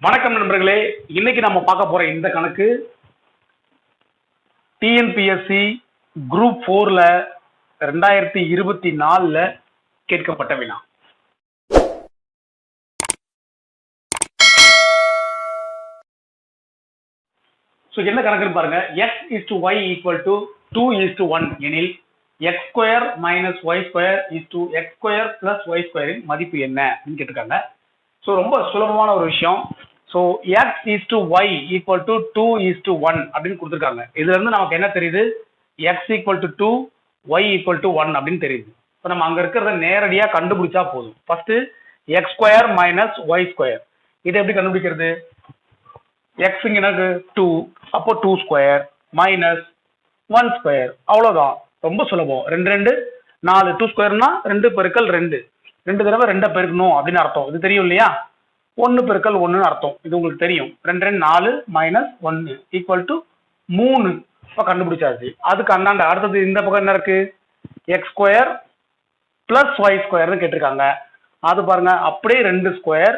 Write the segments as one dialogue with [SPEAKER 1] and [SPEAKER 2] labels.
[SPEAKER 1] வணக்கம் நண்பர்களே, இன்னைக்கு நம்ம பார்க்க போற இந்த கணக்கு டிஎன்பிஎஸ்சி குரூப் 4ல 2024ல கேட்கப்பட்ட வினா. என்ன கணக்குன்னு பாருங்க. x/y = 2:1 எனில் x² - y² x² + y² இன் மதிப்பு என்ன அப்படின்னு கேட்டிருக்காங்க. ரொம்ப சுலபமான ஒரு விஷயம். x/y = 2:1 அப்படின்னு கொடுத்துருக்காங்க. இதுல இருந்து நமக்கு என்ன தெரியுது? x = 2, y = 1 அப்படின்னு தெரியுது. இப்போ நம்ம அங்க இருக்கிறத நேரடியா கண்டுபிடிச்சா போதும். First x² - y². இதை எப்படி கண்டுபிடிக்கிறது? x எனக்கு 2, அப்போ 2² மைனஸ் 1². அவ்வளவுதான், ரொம்ப சுலபம். 2 2 4, 2² 2 பெருக்கல் 2, 2 தடவை 2 பெருக்கணும் அப்படின்னு அர்த்தம். இது தெரியும் இல்லையா? 1 பெருக்கல் 1 அர்த்தம். இது உங்களுக்கு தெரியும். 2 2 4 மைனஸ் 1 = 3. இப்போ கண்டுபிடிச்சாச்சு. அதுக்கு அந்தாண்ட அடுத்தது இந்த பக்கம் என்ன இருக்கு? x² + y² கேட்டிருக்காங்க. அது பாருங்க, அப்படியே 2²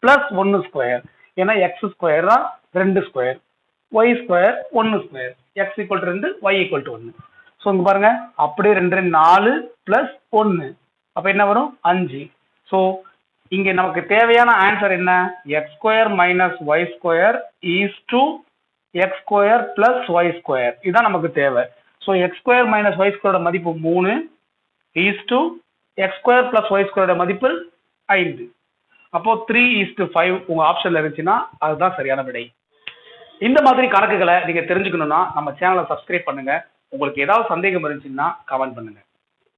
[SPEAKER 1] + 1². ஏன்னா x² தான் 2², y² 1². x = 2, y = 1. இங்க பாருங்க, அப்படியே 2 2 4 + 1. அப்ப என்ன வரும்? 5. இங்க நமக்கு தேவையான ஆன்சர் என்ன? x² - y² = x² + y². இதுதான் நமக்கு தேவை. x² - y² மதிப்பு 3 x² + y² மதிப்பு 5. அப்போ 3:5 உங்க ஆப்ஷன்ல இருந்துச்சுன்னா அதுதான் சரியான விடை. இந்த மாதிரி கணக்குகளை நீங்க தெரிஞ்சுக்கணும்னா நம்ம சேனலை சப்ஸ்கிரைப் பண்ணுங்க. உங்களுக்கு ஏதாவது சந்தேகம் இருந்துச்சுன்னா கமெண்ட் பண்ணுங்க.